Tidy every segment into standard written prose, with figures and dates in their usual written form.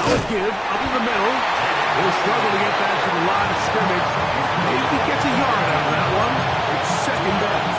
Now a give up in the middle. He'll struggle to get back to the line of scrimmage. Maybe gets a yard out of that one. It's second down.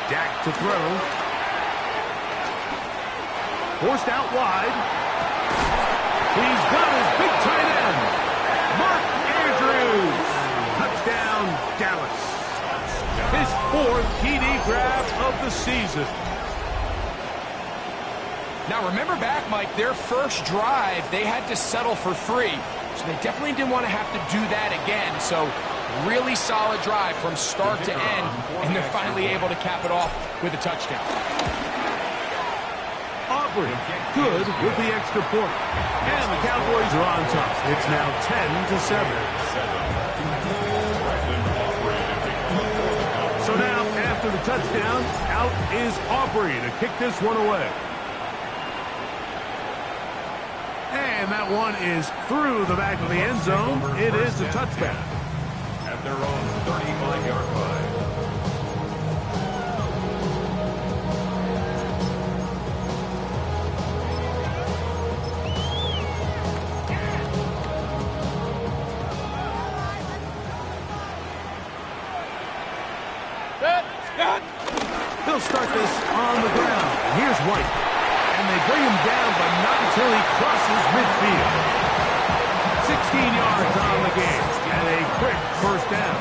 Dak to throw. Forced out wide. He's got his big tight end. Mark Andrews. Touchdown, Dallas. His 4th TD grab of the season. Now remember back, Mike, their first drive, they had to settle for 3. So they definitely didn't want to have to do that again. So really solid drive from start to end, and they're finally able to cap it off with a touchdown. Aubrey, good with the extra point. And the Cowboys are on top. It's now 10-7. So now, after the touchdown, out is Aubrey to kick this one away. And that one is through the back of the end zone. It is a touchback. At their own 35-yard line. He'll start this on the ground. Here's White. And they bring him down, but not until he crosses midfield. 16 yards on the game. And a quick first down.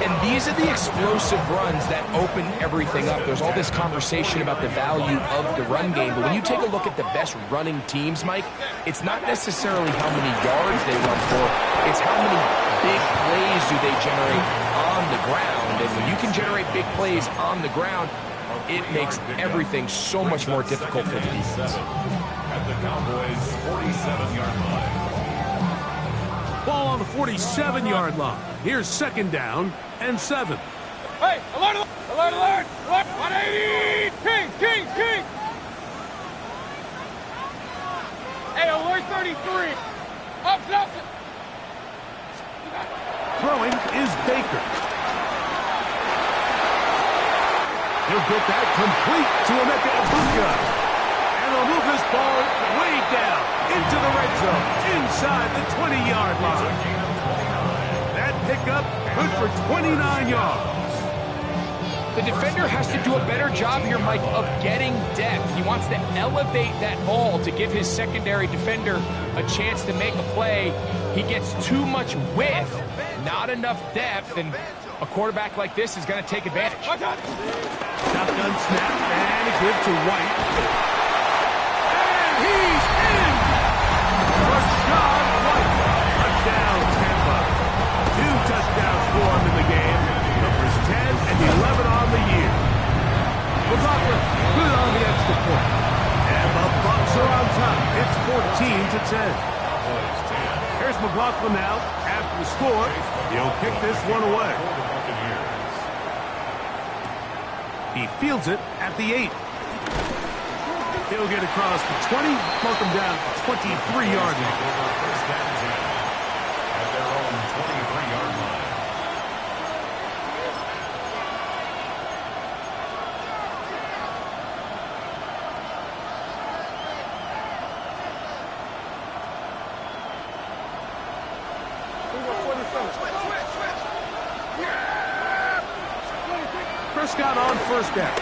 And these are the explosive runs that open everything up. There's all this conversation about the value of the run game, but when you take a look at the best running teams, Mike, it's not necessarily how many yards they run for, it's how many big plays do they generate on the ground. And when you can generate big plays on the ground, it makes everything so much more difficult for the defense. At the Cowboys' 47-yard line. Ball on the 47-yard line. Here's second down and 7. Hey, alert, alert, alert, alert, 180! Kings, Kings, Kings! Hey, alert 33! Up, up! Throwing is Baker. He'll get that complete to Emeka Egbuka. And they'll move this ball way down into the red zone, inside the 20-yard line. That pickup good for 29 yards. The defender has to do a better job here, Mike, of getting depth. He wants to elevate that ball to give his secondary defender a chance to make a play. He gets too much width, not enough depth, and a quarterback like this is going to take advantage. Shotgun snap, and a give to White. And he's in! Rashad White. Touchdown, Tampa. 2 touchdowns for him in the game. Numbers 10 and 11 on the year. McLaughlin, good on the extra point. And the Bucs are on top. It's 14-10. Here's McLaughlin now. After the score, he'll kick this one away. He fields it at the 8. He'll get across the 20, mark him down at the 23-yard line. At their own 23-yard line. Prescott on first down.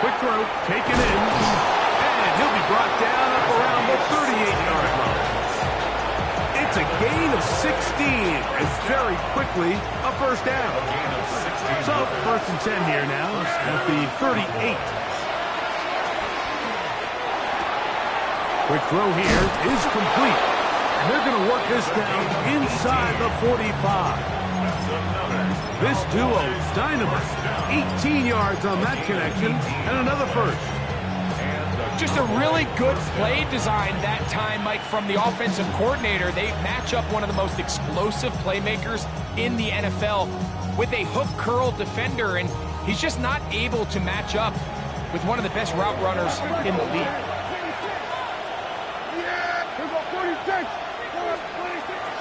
Quick throw, taken in, and he'll be brought down up around the 38-yard line. It's a gain of 16, and very quickly a first down. So, first and 10 here now at the 38. Quick throw here is complete, and they're going to work this down inside the 45. This duo's dynamite. 18 yards on that connection, and another first. Just a really good play design that time, Mike, from the offensive coordinator. They match up one of the most explosive playmakers in the NFL with a hook curl defender, and he's just not able to match up with one of the best route runners in the league.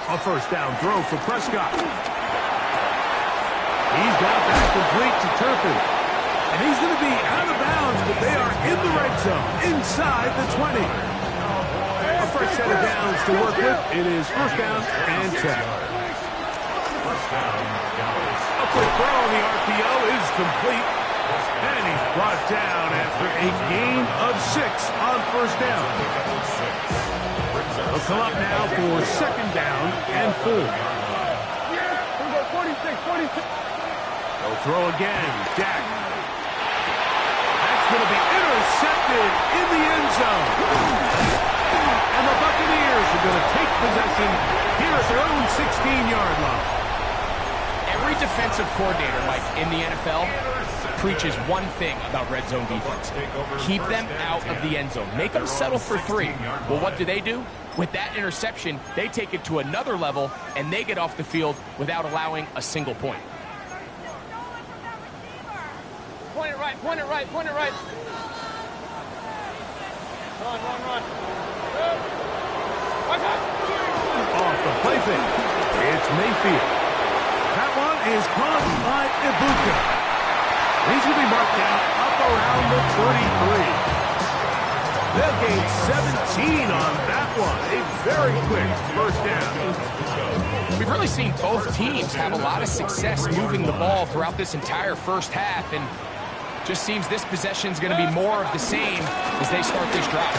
A first down throw for Prescott. He's got that complete to Turpin. And he's going to be out of bounds, but they are in the red zone, inside the 20. A fresh set of downs to work with. It is first down and 10. A quick throw on the RPO is complete. And he's brought down after a gain of 6 on first down. They'll come up now for second down and 4. 46. They'll throw again. Dak. That's going to be intercepted in the end zone. And the Buccaneers are going to take possession here at their own 16-yard line. Every defensive coordinator, Mike, in the NFL preaches one thing about red zone defense. Keep them out of the end zone. Make them settle for 3. Well, what do? With that interception, they take it to another level, and they get off the field without allowing a single point. Point it right. Run. Off the play fake. It's Mayfield. That one is caught by Ibuka. He's going to be marked down up around the 33. They'll gain 17 on that one. A very quick first down. We've really seen both teams have a lot of success moving the ball throughout this entire first half, and just seems this possession is going to be more of the same as they start this drive.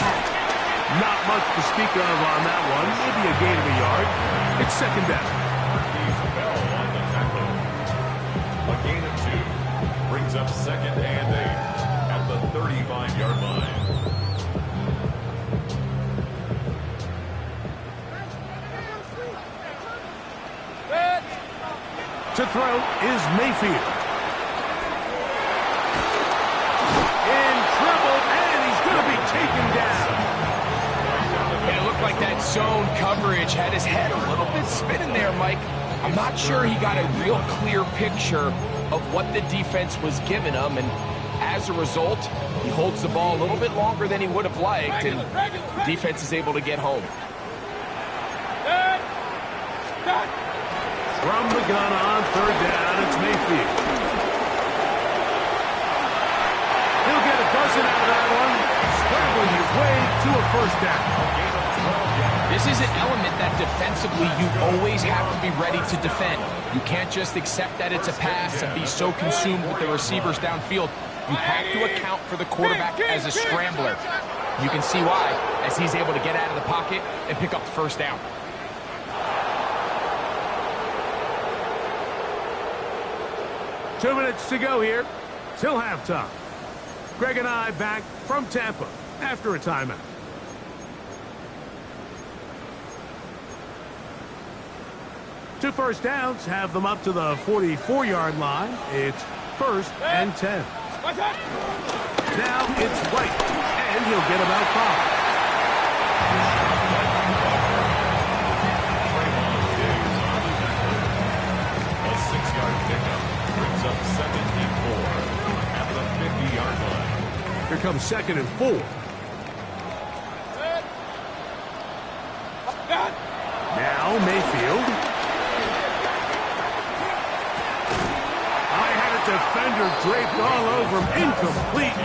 Not much to speak of on that one. Maybe a gain of a yard. It's second down. A gain of 2 brings up second and 8 at the 35-yard line. To throw is Mayfield. In trouble, and he's going to be taken down. And it looked like that zone coverage had his head a little bit spinning there, Mike. I'm not sure he got a real clear picture of what the defense was giving him, and as a result, he holds the ball a little bit longer than he would have liked, and the defense is able to get home. From the gun on third down, it's Mayfield. He'll get a dozen out of that one, scrambling his way to a first down. This is an element that defensively you always have to be ready to defend. You can't just accept that it's a pass and be so consumed with the receivers downfield. You have to account for the quarterback as a scrambler. You can see why, as he's able to get out of the pocket and pick up the first down. 2 minutes to go here till halftime. Greg and I back from Tampa after a timeout. Two first downs have them up to the 44-yard line. It's first and 10. Now it's White, and he'll get about 5. Here comes second and 4. Now Mayfield. I had a defender draped all over him. Incomplete.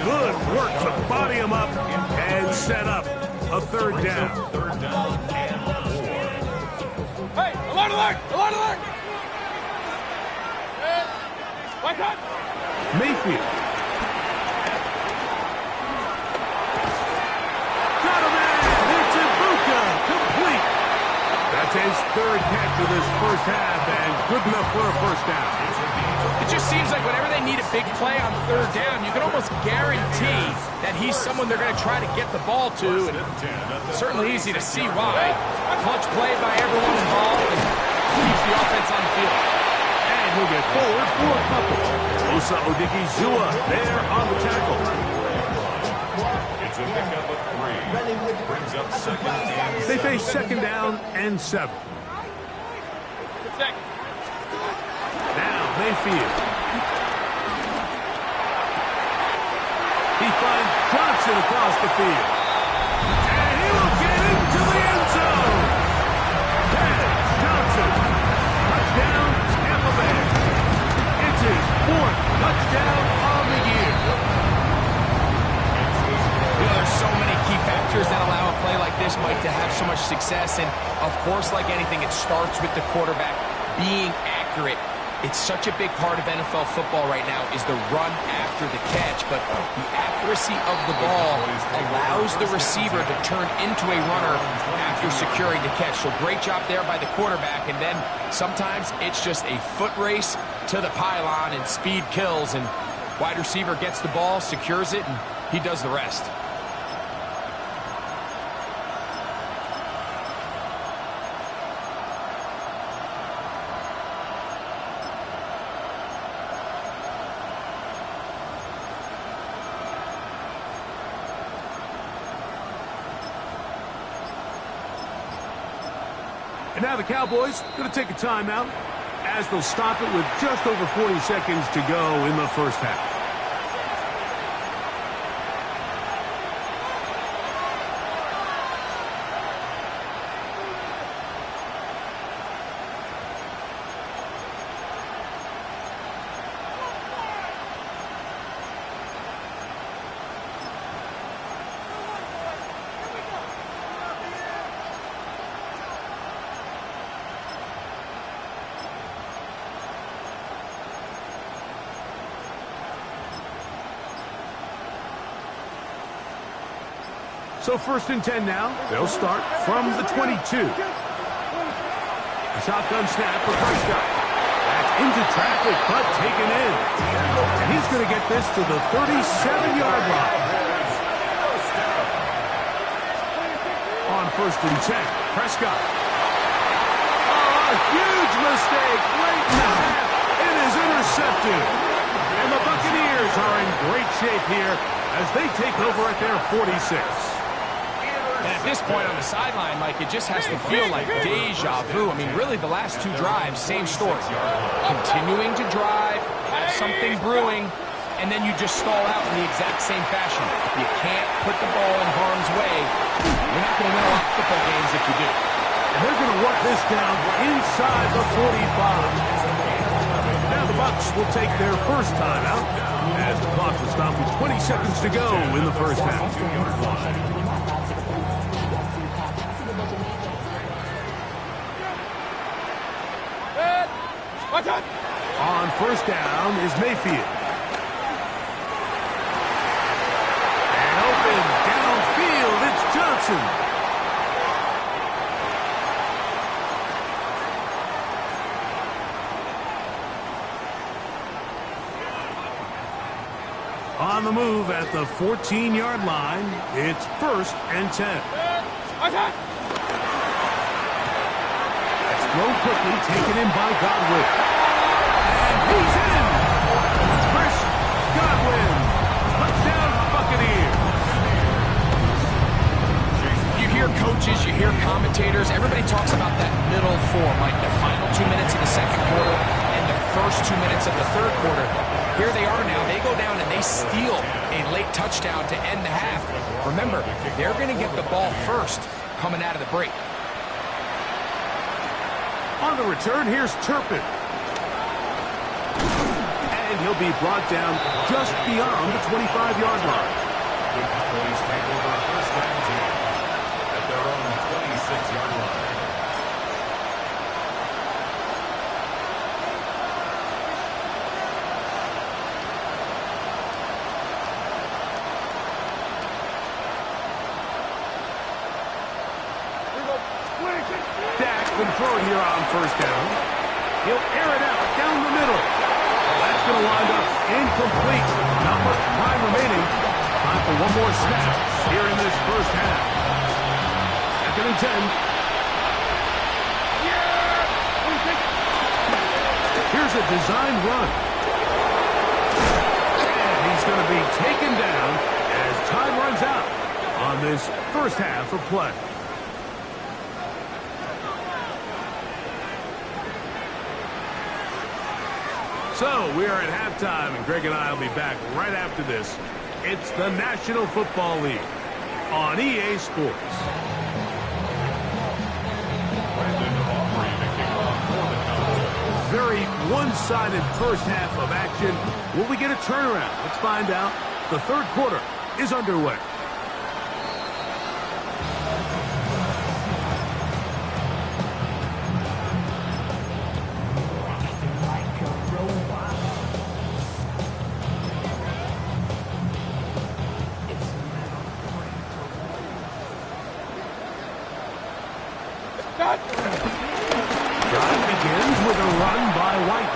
Good work to body him up and set up a third down. Hey, alert! Mayfield. Got him in. It's Ibuka. Complete. That's his third catch of this first half, and good enough for a first down. It just seems like whenever they need a big play on third down, you can almost guarantee that he's someone they're going to try to get the ball to, and it's certainly easy to see why. Clutch play by everyone involved, and keeps the offense on the field. And he'll get forward for a couple. Osa Odigizua there on the tackle. It's to pick up a 3. Brings up second and They face 7. second down and 7. Now Mayfield. He finds Johnson across the field. And he will get into the end zone. That's Johnson. Touchdown, Tampa Bay. It's his 4th touchdown on the year. You know, there's so many key factors that allow a play like this, Mike, to have so much success. And, of course, like anything, it starts with the quarterback being accurate. It's such a big part of NFL football right now is the run after the catch. But the accuracy of the ball allows the receiver to turn into a runner after securing the catch. So great job there by the quarterback. And then sometimes it's just a foot race to the pylon and speed kills. And wide receiver gets the ball, secures it, and he does the rest. And now the Cowboys going to take a timeout as they'll stop it with just over 40 seconds to go in the first half. So 1st and 10 now. They'll start from the 22. A shotgun snap for Prescott. That's into traffic, but taken in. And he's going to get this to the 37-yard line. On 1st and 10, Prescott. Oh, a huge mistake late in the half. It is intercepted. And the Buccaneers are in great shape here as they take over at their 46. And at this point on the sideline, Mike, it just has to feel like deja vu. I mean, really, the last 2 drives, same story. Continuing to drive, have something brewing, and then you just stall out in the exact same fashion. You can't put the ball in harm's way. You're not going to win a lot of football games if you do. And they're going to work this down inside the 45. Now the Bucs will take their first timeout as the clock will stop with 20 seconds to go in the first half. On 1st down is Mayfield. And open downfield, it's Johnson. On the move at the 14-yard line, it's 1st and 10. That's thrown quickly, taken in by Godwin. And he's in! Chris Godwin! Touchdown, Buccaneers! You hear coaches, you hear commentators, everybody talks about that middle 4, like the final 2 minutes of the second quarter and the first 2 minutes of the third quarter. Here they are now. They go down and they steal a late touchdown to end the half. Remember, they're going to get the ball first coming out of the break. On the return, here's Turpin. And he'll be brought down just beyond the 25-yard line. The Cowboys take over a first down team at their own 26-yard line. Dak can throw it here on 1st down. He'll air it out down the middle. That's going to wind up incomplete. Not much time remaining. Time for one more snap here in this first half. 2nd and 10. Here's a design run. And he's going to be taken down as time runs out. this first half of play. So we are at halftime, and Greg and I will be back right after this. It's the National Football League on EA Sports. Very one-sided first half of action. Will we get a turnaround? Let's find out. The third quarter is underway. Drive begins with a run by White.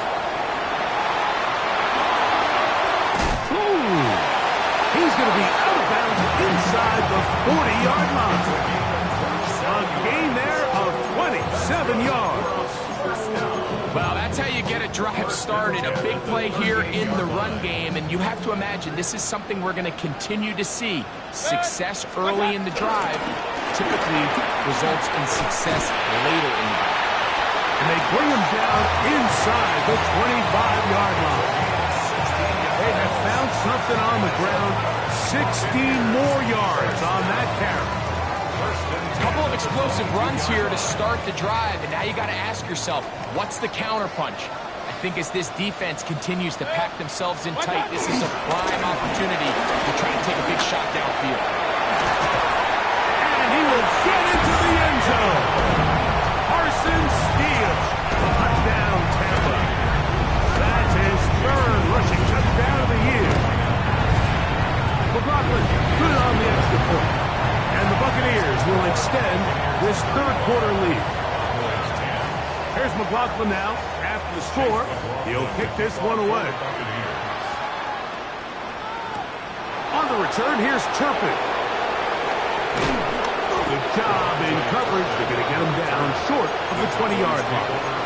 Ooh. He's going to be out of bounds inside the 40-yard line. A gain there of 27 yards. Well, that's how you get a drive started. A big play here in the run game, and you have to imagine this is something we're going to continue to see. Success early in the drive typically results in success later in the drive. And they bring him down inside the 25-yard line. They have found something on the ground. 16 more yards on that carry. A couple of explosive runs here to start the drive, and now you got to ask yourself, what's the counterpunch? I think as this defense continues to pack themselves in tight, this is a prime opportunity to try to take a big shot downfield. And he will get into the end zone. Carson Steele, touchdown Tampa. That's his third rushing touchdown of the year. McLaughlin good on the extra point. And the Buccaneers will extend this third quarter lead. Here's McLaughlin now. After the score, he'll kick this one away. On the return, here's Turpin. Good job in coverage. They're going to get him down short of the 20-yard line.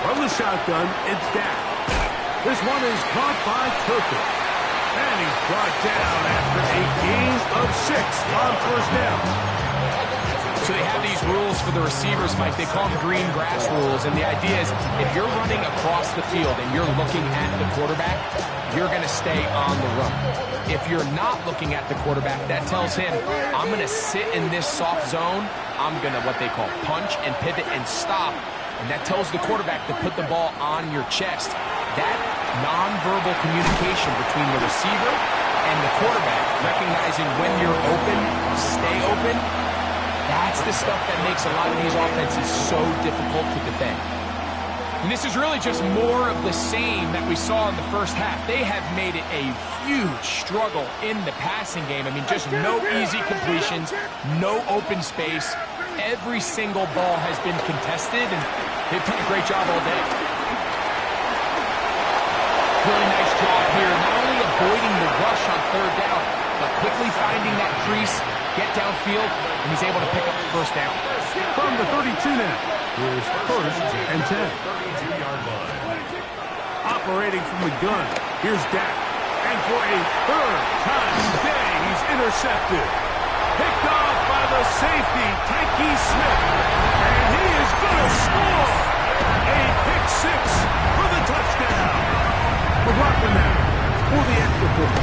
From the shotgun, it's Dak. This one is caught by Turpin. And he's brought down after a gain of 6 on first down. So they have these rules for the receivers, Mike. They call them green grass rules. And the idea is if you're running across the field and you're looking at the quarterback, you're going to stay on the run. If you're not looking at the quarterback, that tells him, I'm going to sit in this soft zone. I'm going to what they call punch and pivot and stop. And that tells the quarterback to put the ball on your chest. That nonverbal communication between the receiver and the quarterback, recognizing when you're open, stay open, that's the stuff that makes a lot of these offenses so difficult to defend. And this is really just more of the same that we saw in the first half. They have made it a huge struggle in the passing game. I mean, just no easy completions, no open space. Every single ball has been contested, and they've done a great job all day. Really nice job here, not only avoiding the rush on third down, but quickly finding that crease, get downfield, and he's able to pick up the first down. From the 32 now, here's first and 10. Operating from the gun, here's Dak. And for a third time today, he's intercepted. Picked off by the safety, Tyke Smith. And he is going to score. A pick 6 for the touchdown. McLaughlin now for the extra point.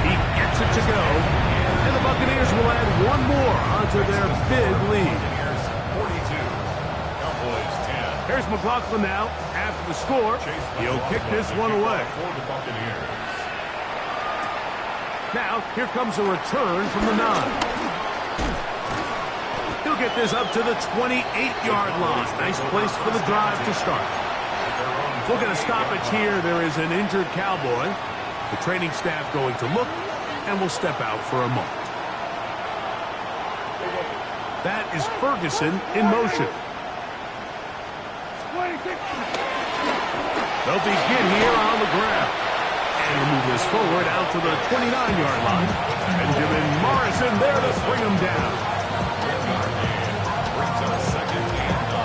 He gets it to go. And the Buccaneers will add one more onto their big lead. 42. Cowboys 10. Here's McLaughlin now. After the score, he'll kick this one away. For the Buccaneers. Now, here comes a return from the 9. He'll get this up to the 28-yard line. Nice place for the drive to start. We'll get a stoppage here. There is an injured Cowboy. The training staff going to look, and will step out for a moment. That is Ferguson in motion. They'll begin here on the ground. And he'll move this forward out to the 29-yard line. Benjamin Morrison there to bring him down. Brings up second and 9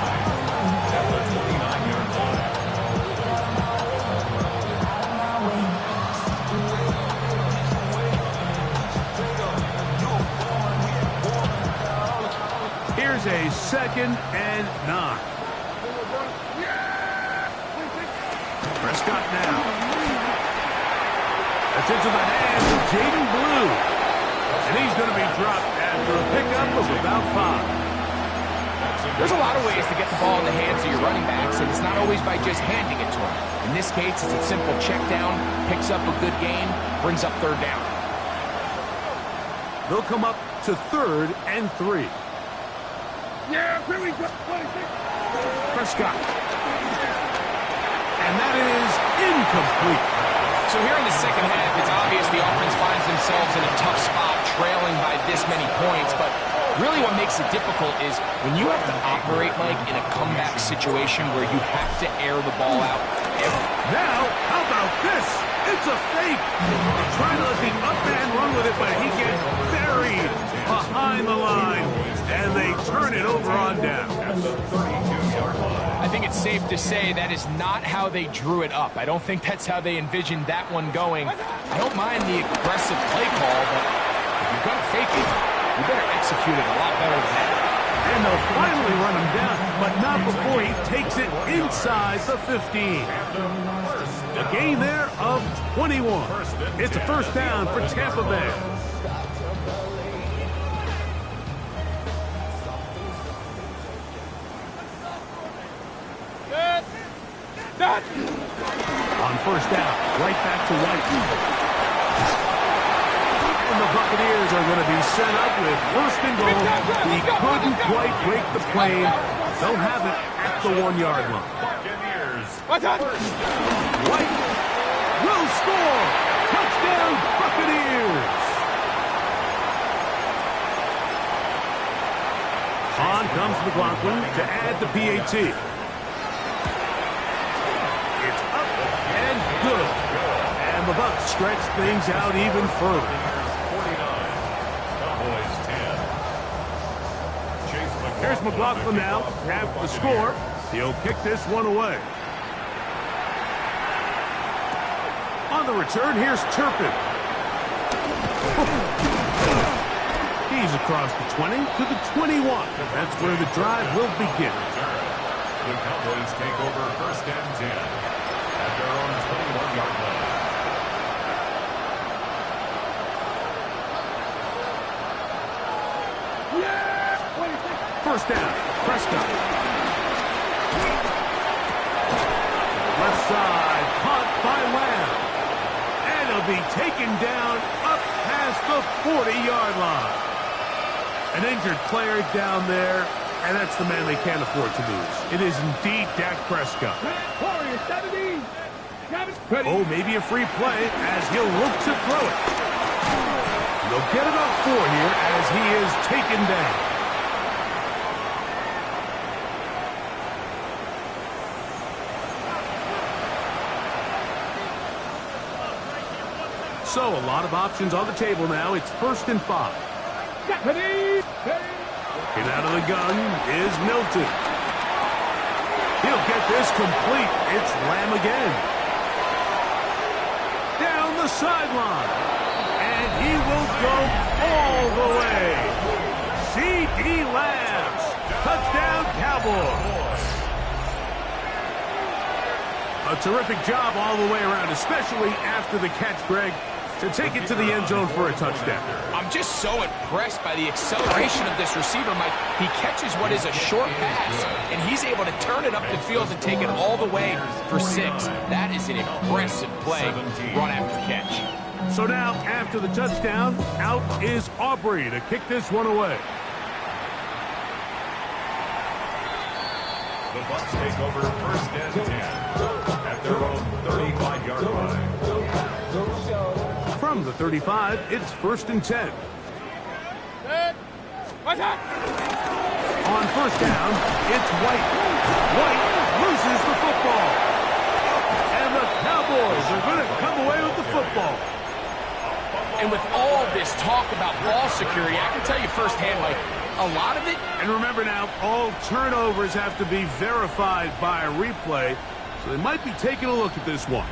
at the 29-yard line. Here's a second and 9. Prescott now. That's into the hands of Jaden Blue. And he's going to be dropped after a pickup of about 5. There's a lot of ways to get the ball in the hands of your running backs, and it's not always by just handing it to them. In this case, it's a simple check down, picks up a good gain, brings up third down. They'll come up to 3rd and 3. Yeah, here we go. Prescott. And that is incomplete. So here in the second half, it's obvious the offense finds themselves in a tough spot, trailing by this many points. But really what makes it difficult is when you have to operate, Mike, in a comeback situation where you have to air the ball out. Now, how about this? It's a fake. They're trying to let the up man run with it, but he gets buried behind the line. And they turn it over on down. I think it's safe to say that is not how they drew it up. I don't think that's how they envisioned that one going. I don't mind the aggressive play call, but if you're going to fake it, you better execute it a lot better than that. And they'll finally run him down, but not before he takes it inside the 15. A gain there of 21. It's a first down for Tampa Bay. On first down, right back to White. And the Buccaneers are going to be set up with first and goal. He couldn't quite break the plane. They'll have it at the 1-yard line. White will score. Touchdown, Buccaneers. On comes McLaughlin to add the PAT. Good. And the Bucs stretch things out even further. 49, Here's McLaughlin now. After the score, he'll kick this one away. On the return, here's Turpin. He's across the 20 to the 21. That's where the drive will begin. The Cowboys take over first and 10. At their own 21-yard line. First down, Prescott. Left side, caught by Lamb. And he'll be taken down up past the 40-yard line. An injured player down there, and that's the man they can't afford to lose. It is indeed Dak Prescott. Oh, maybe a free play as he'll look to throw it. They'll get it off 4 here as he is taken down. So a lot of options on the table now. It's 1st and 5. Get out of the gun is Milton. He'll get this complete. It's Lamb again. Down the sideline. And he will go all the way. C.D. Lamb. Touchdown, Cowboys. A terrific job all the way around, especially after the catch, Greg, to take it to the end zone for a touchdown. I'm just so impressed by the acceleration of this receiver, Mike. He catches what is a short pass, and he's able to turn it up the field and take it all the way for 6. That is an impressive play, run after catch. So now, after the touchdown, out is Aubrey to kick this one away. The Bucs take over first and 10 at their own 35-yard line. From the 35, it's 1st and 10. first down. It's White. White loses the football. And the Cowboys are going to come away with the football. And with all this talk about ball security, I can tell you firsthand, Mike, a lot of it. And remember now, all turnovers have to be verified by a replay, so they might be taking a look at this one.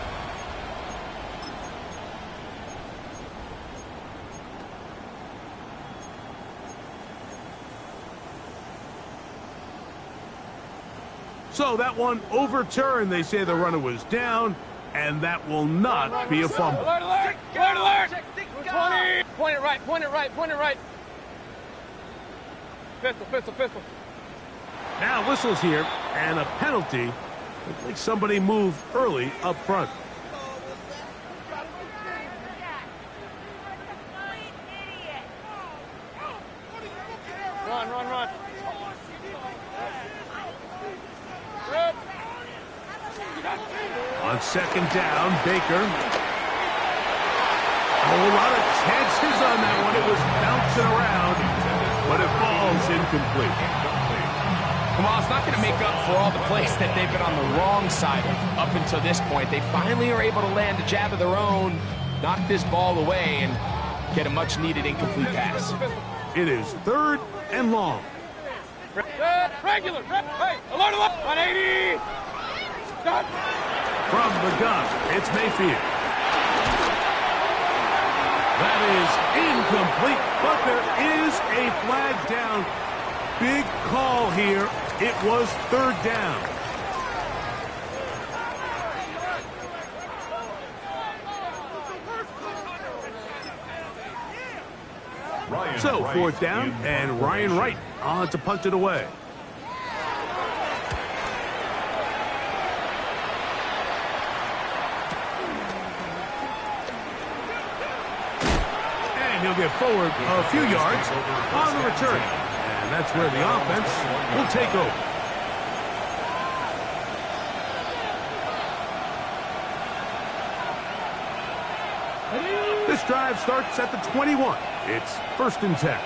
So that one overturned. They say the runner was down, and that will not be a fumble. Alert, alert! Alert, alert! 20! Point it right, point it right, point it right. Pistol, pistol, pistol. Now whistles here, and a penalty. Looks like somebody moved early up front. Run, run, run. On second down, Baker. A whole lot of chances on that one. It was bouncing around, but it falls incomplete. Well, it's not going to make up for all the plays that they've been on the wrong side of up until this point. They finally are able to land a jab of their own, knock this ball away, and get a much-needed incomplete pass. It is 3rd and long. Regular. Hey, alert, alert. 180. Stop. From the gun, it's Mayfield. That is incomplete, but there is a flag down. Big call here. It was 3rd down. So 4th down, and Ryan Wright on to punt it away. And he'll get forward a few yards on the return. And that's where the offense will take over. This drive starts at the 21. It's 1st and 10.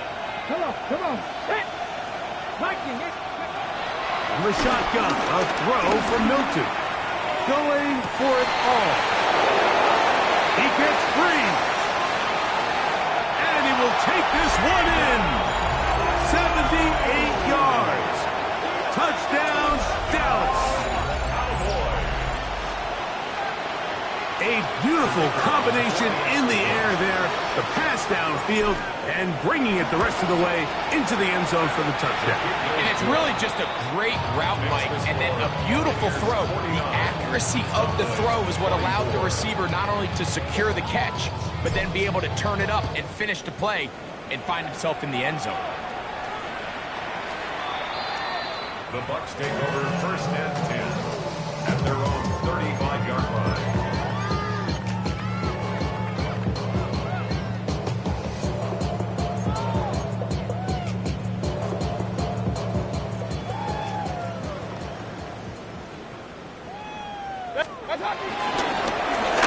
Come on, come on. Hit. Viking, hit. From the shotgun, a throw from Milton. Going for it all. He gets free. And he will take this one in. 78 yards. Touchdown, Dallas. A beautiful combination in the air there. The pass downfield and bringing it the rest of the way into the end zone for the touchdown. And it's really just a great route, Mike, and then a beautiful throw. The accuracy of the throw is what allowed the receiver not only to secure the catch, but then be able to turn it up and finish the play and find himself in the end zone. The Bucs take over 1st and 10 at their own 35-yard line.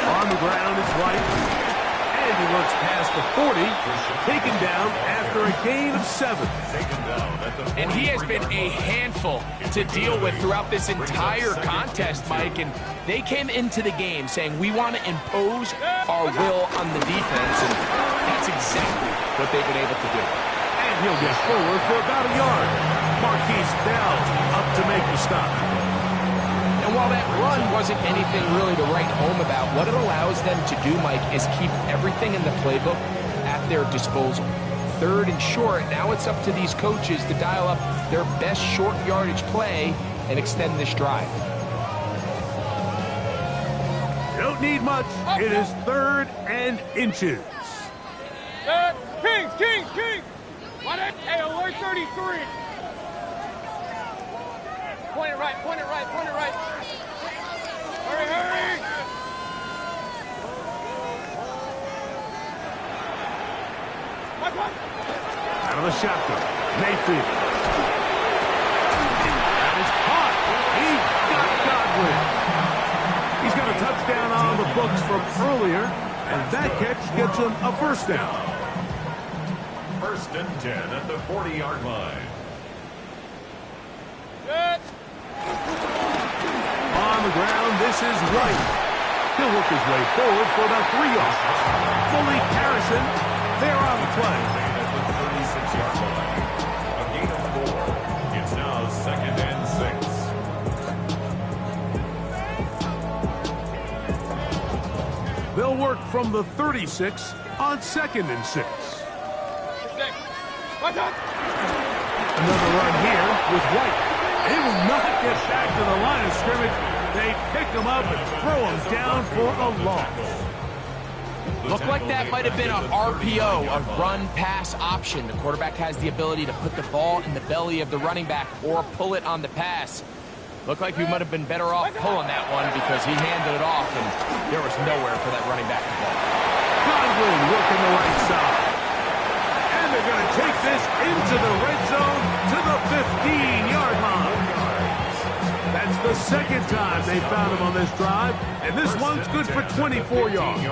On the ground, it's White. And he works past the 40, taken down after a gain of 7. And he has been a handful to deal with throughout this entire contest, Mike. And they came into the game saying, we want to impose our will on the defense. And that's exactly what they've been able to do. And he'll get forward for about a yard. Marquise Bell up to make the stop. And while that run wasn't anything really to write home about, what it allows them to do, Mike, is keep everything in the playbook at their disposal. 3rd and short, now it's up to these coaches to dial up their best short yardage play and extend this drive. Don't need much. It is 3rd and inches. Kings, Kings, Kings. Hey, alert 33. Point it right, point it right, point it right. Hurry, hurry. Out of the shotgun, Mayfield. That is caught. He got Godwin. He's got a touchdown on the books from earlier, and that catch gets him a 1st down. 1st and 10 at the 40-yard line. the ground, this is White. He'll work his way forward for about 3 yards. Malik Harrison, they're on the play. At the 36-yard line. A gain of 4. It's now 2nd and 6. They'll work from the 36 on 2nd and 6. Watch out! Another run here with White. He will not get back to the line of scrimmage. They pick him up and throw him down for a loss. Looked like that might have been a RPO, a run-pass option. The quarterback has the ability to put the ball in the belly of the running back or pull it on the pass. Looked like we might have been better off pulling that one because he handed it off, and there was nowhere for that running back to go. Godwin working the right side. And they're going to take this into the red zone to the 15-yard line. That's the second time they found him on this drive, and this one's good for 24 yards.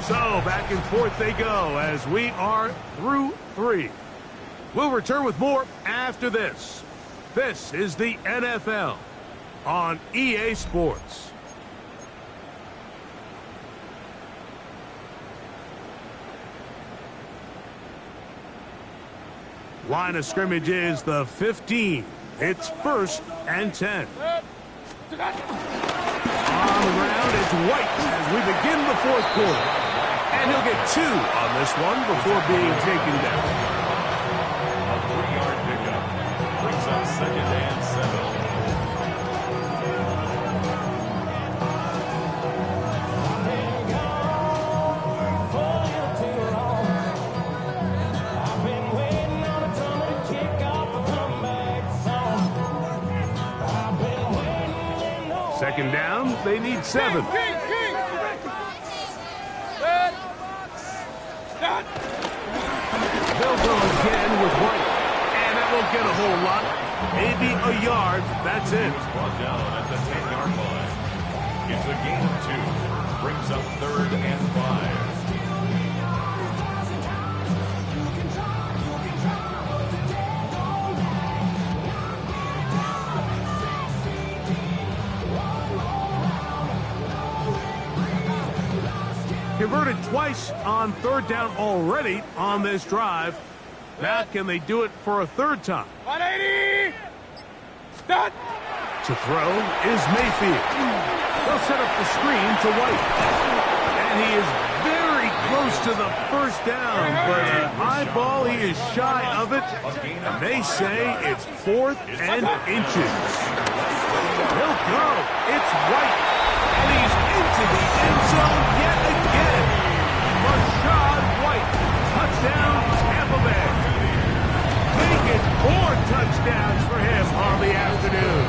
So back and forth they go as we are through 3. We'll return with more after this. This is the NFL on EA Sports. Line of scrimmage is the 15. It's 1st and 10. On the ground, it's White as we begin the 4th quarter. And he'll get 2 on this one before being taken down. A 3-yard pickup brings up 2nd and 7. Second down, they need 7. They'll go again with White. And that won't get a whole lot. Maybe a yard. That's it. Brought down at the 10-yard line. It's a gain of 2. Brings up 3rd and 5. Converted twice on 3rd down already on this drive. Now can they do it for a 3rd time? 180! Done! To throw is Mayfield. They'll set up the screen to White. And he is very close to the 1st down, but an high ball, he is shy of it. And they say it's 4th and inches. He'll go. It's White. And he's into the end zone yet again. Rashad White. Touchdown, Tampa Bay. Make it 4 touchdowns for him on the afternoon.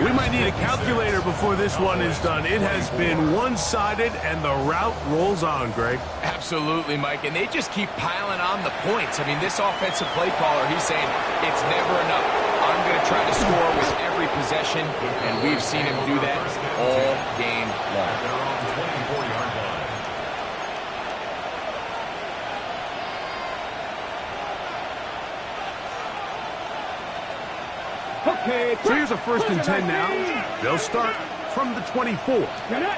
We might need a calculator before this one is done. It has been one-sided, and the route rolls on, Greg. Absolutely, Mike, and they just keep piling on the points. I mean, this offensive play caller, he's saying it's never enough. I'm going to try to score with every possession, and we've seen him do that all game long. They're on the 24-yard line. Okay, so here's a 1st and 10 now. They'll start from the 24. Now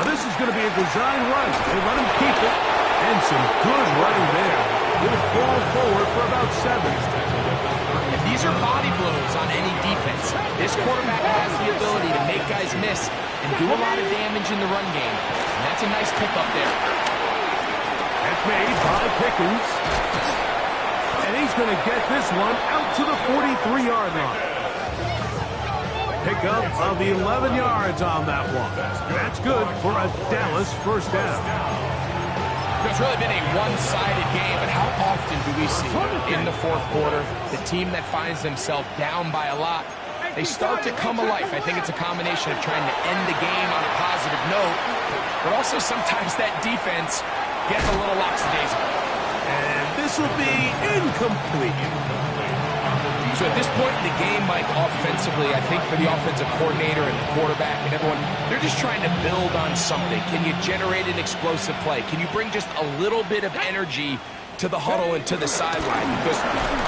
this is going to be a design run. They let him keep it. And some good running there. He'll fall forward for about 7. And these are body blows on any defense. This quarterback has the ability to make guys miss and do a lot of damage in the run game. And that's a nice pickup there. That's made by Pickens. And he's going to get this one out to the 43-yard line. Pickup of 11 yards on that one. That's good for a Dallas 1st down. There's really been a one-sided game, but how often do we see in the 4th quarter the team that finds themselves down by a lot, they start to come alive. I think it's a combination of trying to end the game on a positive note, but also sometimes that defense gets a little lackadaisical. And this will be incomplete. So at this point in the game, Mike, offensively, I think for the offensive coordinator and the quarterback and everyone, they're just trying to build on something. Can you generate an explosive play? Can you bring just a little bit of energy to the huddle and to the sideline? Because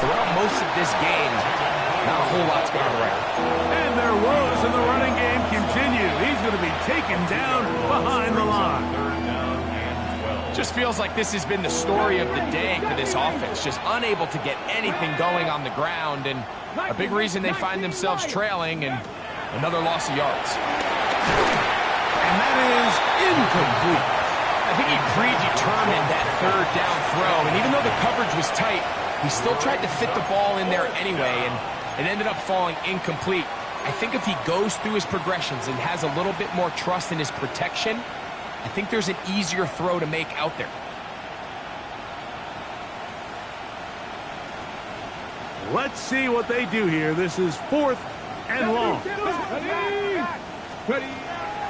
throughout most of this game, not a whole lot's gone right. And their woes in the running game continue. He's going to be taken down behind the line. Just feels like this has been the story of the day for this offense. Just unable to get anything going on the ground, and a big reason they find themselves trailing, and another loss of yards. And that is incomplete. I think he predetermined that third down throw, and even though the coverage was tight, he still tried to fit the ball in there anyway, and it ended up falling incomplete. I think if he goes through his progressions and has a little bit more trust in his protection, I think there's an easier throw to make out there. Let's see what they do here. This is 4th and long.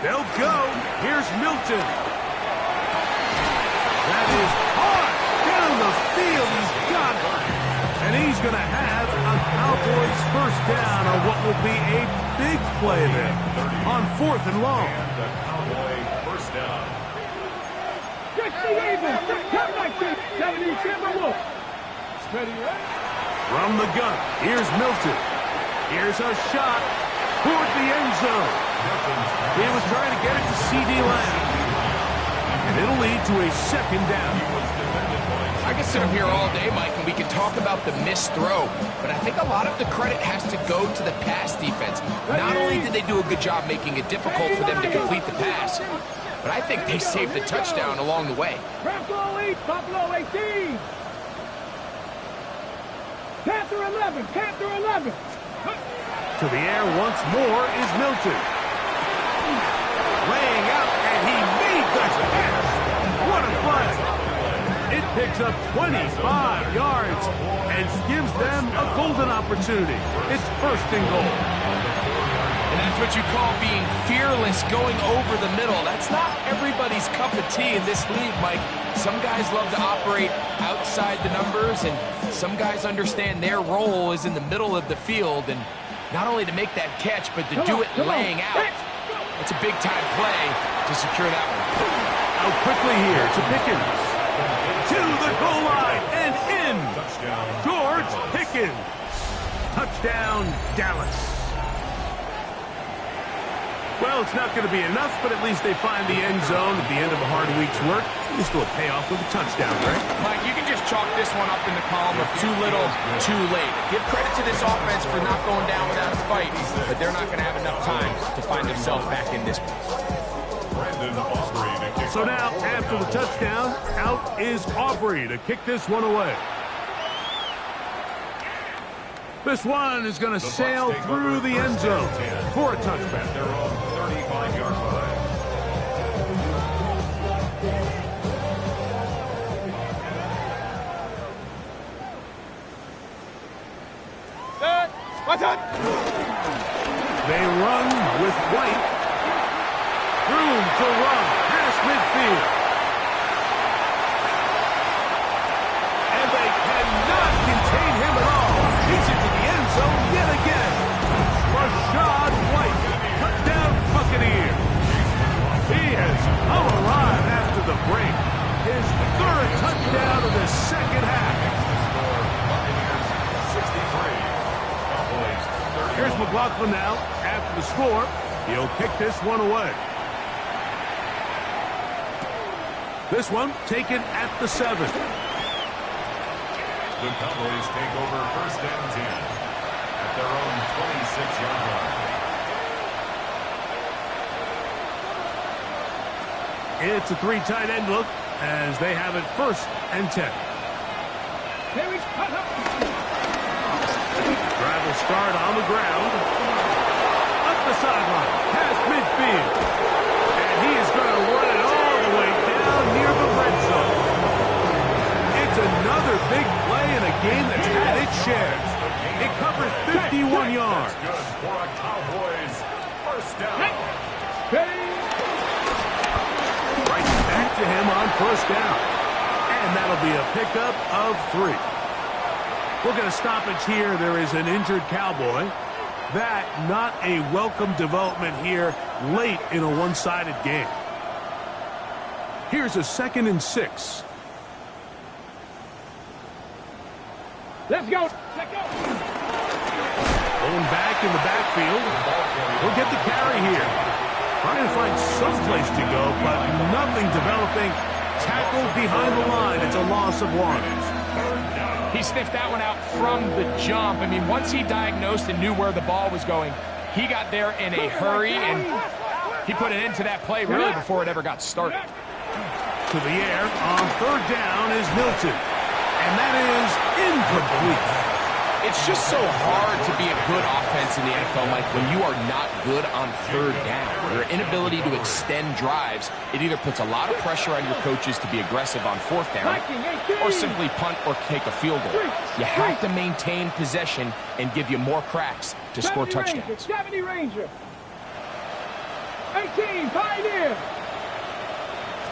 They'll go. Here's Milton. That is hard down the field. He's got it. And he's going to have a Cowboys first down on what will be a big play there on 4th and long. The Cowboy first down. From the gun, here's Milton. Here's a shot toward the end zone. He was trying to get it to C.D. Lamb. And it'll lead to a second down. I can sit up here all day, Mike, and we can talk about the missed throw, but I think a lot of the credit has to go to the pass defense. Not only did they do a good job making it difficult for them to complete the pass, but I think they saved the touchdown along the way. Buffalo 18. Panther 11. Panther 11. To the air once more is Milton. Laying out, and he made the catch. What a play. It picks up 25 yards and gives them a golden opportunity. It's 1st and goal. And that's what you call being fearless, going over the middle. That's not everybody's cup of tea in this league, Mike. Some guys love to operate outside the numbers, and some guys understand their role is in the middle of the field, and not only to make that catch, but to do it laying out. It's a big-time play to secure that one. Out quickly here to Pickens. To the goal line and in. George Pickens. Touchdown, Dallas. Well, it's not going to be enough, but at least they find the end zone at the end of a hard week's work. It's still a payoff with a touchdown, right? Mike, you can just chalk this one up in the column of too little, too late. Give credit to this offense for not going down without a fight, but they're not going to have enough time to find themselves back in this one. So now, after the touchdown, out is Aubrey to kick this one away. This one is going to sail through the end zone for a touchback. Their own 35-yard line. They run with White. Room to run past midfield. And they cannot contain him at all. He's into the end zone yet again. Rashad White, touchdown Buccaneers. He has come alive after the break. His 3rd touchdown of the second half. Buccaneers 63. Cowboys 30. Here's McLaughlin now. After the score, he'll kick this one away. This one taken at the 7. The Cowboys take over 1st and 10 at their own 26-yard line. It's a 3 tight end look as they have it 1st and 10. Drive will start on the ground. Up the sideline, past midfield. And he is going to run it all the way down near the red zone. It's another big play in a game that's had its share. It covers 51 yards. Good for a Cowboys first down. Right back to him on 1st down. And that'll be a pickup of 3. We'll get a stoppage here. There is an injured Cowboy. That not a welcome development here late in a one-sided game. Here's a 2nd and 6. Let's go. Let's go. Going back in the backfield. He'll get the carry here. Trying to find some place to go, but nothing developing. Tackled behind the line. It's a loss of 1. He sniffed that one out from the jump. I mean, once he diagnosed and knew where the ball was going, he got there in a hurry, and he put an end to that play really before it ever got started. To the air on 3rd down is Milton. And that is incomplete. It's just so hard to be a good offense in the NFL, Mike, when you are not good on 3rd down. Your inability to extend drives, it either puts a lot of pressure on your coaches to be aggressive on 4th down or simply punt or take a field goal. You have to maintain possession and give you more cracks to score touchdowns. 70 Ranger. 18 Pioneer.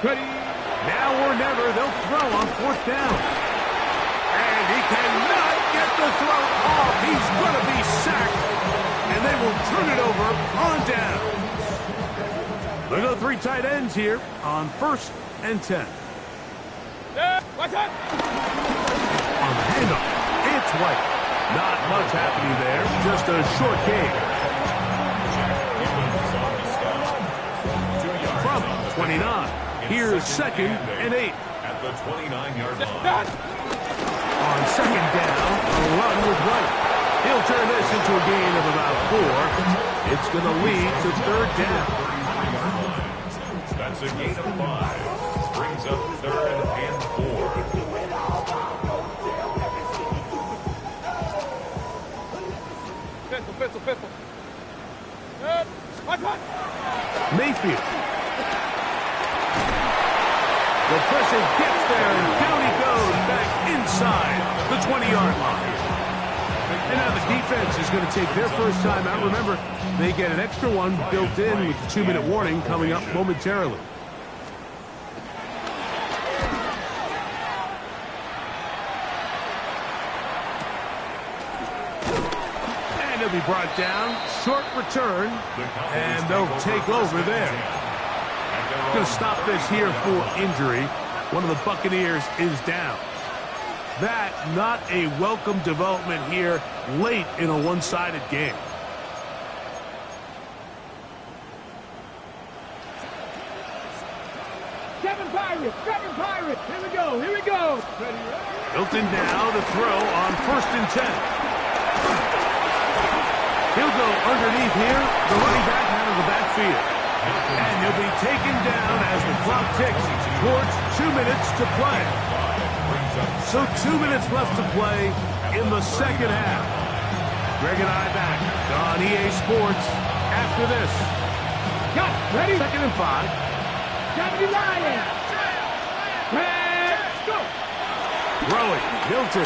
Ready. Now or never, they'll throw on 4th down. And he cannot get the throw off. He's going to be sacked. And they will turn it over on down. Look at the 3 tight ends here on 1st and 10. What's up? On the handoff, it's White. Not much happening there. Just a short game. From 29, here's 2nd and 8. At the 29-yard line. On 2nd down, a run with White. He'll turn this into a gain of about 4. It's going to lead to 3rd down. That's a gain of 5. Brings up 3rd and 4. Pistol. What's up? Mayfield. The pressure gets there, and down he goes back inside the 20-yard line. And now the defense is going to take their first time out. Remember, they get an extra one built in with the 2-minute warning coming up momentarily. And he'll be brought down. Short return, and they'll take over there. Going to stop this here for injury. One of the Buccaneers is down. That not a welcome development here late in a one-sided game. Seven Pirates. Here we go. Milton now to throw on 1st and 10. He'll go underneath here. The running back out of the backfield. And he'll be taken down as the clock ticks towards 2 minutes to play. So 2 minutes left to play in the 2nd half. Greg and I back on EA Sports after this. Got it. Ready? 2nd and 5. 70 Lions. Let's go. Throwing, Milton.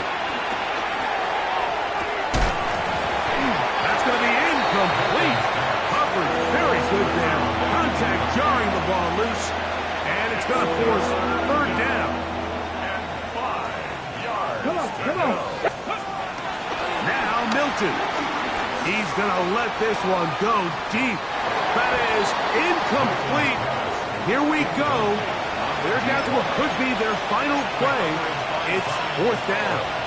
That's going to be incomplete. Covered very good there. Contact jarring the ball loose. And it's going to force 3rd down. And 5 yards. Come on. Now Milton. He's going to let this one go deep. That is incomplete. Here we go. They're down to what could be their final play. It's 4th down.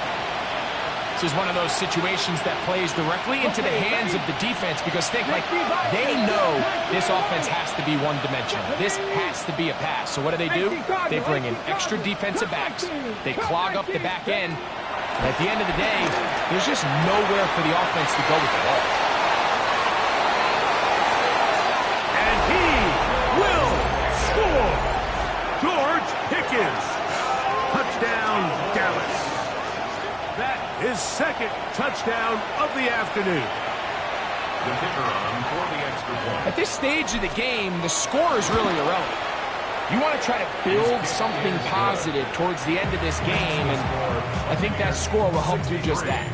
This is one of those situations that plays directly into the hands of the defense because think, like, they know this offense has to be one-dimensional. This has to be a pass. So what do? They bring in extra defensive backs. They clog up the back end. And at the end of the day, there's just nowhere for the offense to go with the ball. And he will score. George Pickens. Touchdown, Dallas. That is 2nd touchdown of the afternoon. The kicker on for the extra point. At this stage of the game, the score is really irrelevant. You want to try to build something positive towards the end of this game, and I think that score will help do just that.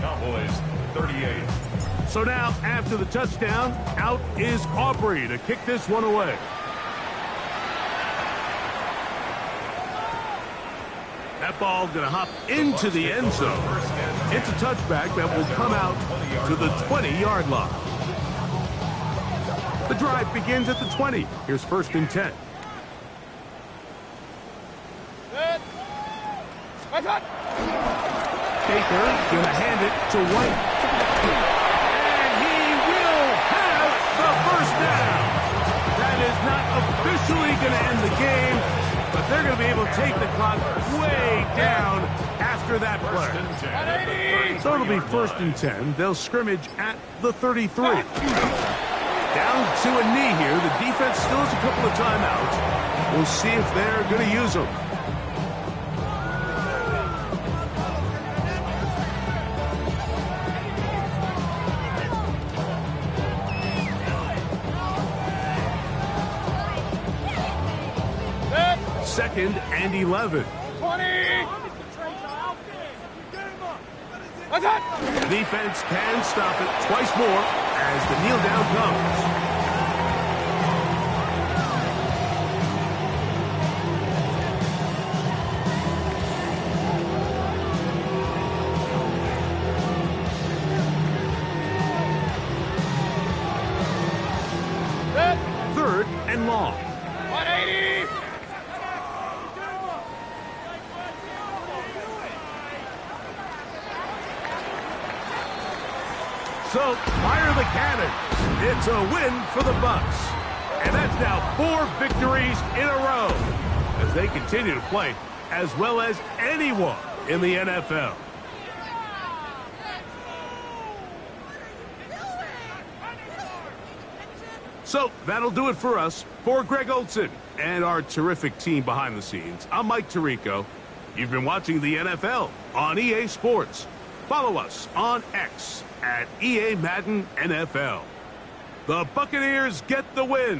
Cowboys 38. So now, after the touchdown, out is Aubrey to kick this one away. That That ball going to hop into the end zone. It's a touchback that will come out to the 20-yard line. The drive begins at the 20. Here's 1st and 10. Baker going to hand it to White. And he will have the first down. That is not officially going to end the game, but they're going to be able to take the clock way down after that play. So it'll be 1st and 10. They'll scrimmage at the 33. Down to a knee here. The defense still has a couple of timeouts. We'll see if they're going to use them. Second and 11. 20! What's that? The defense can stop it twice more as the kneel down comes. Third and long. 180! So, fire the cannons. It's a win for the Bucs. And that's now 4 victories in a row as they continue to play as well as anyone in the NFL. So, that'll do it for us. For Greg Olson and our terrific team behind the scenes, I'm Mike Tirico. You've been watching the NFL on EA Sports. Follow us on X at EA Madden NFL. The Buccaneers get the win.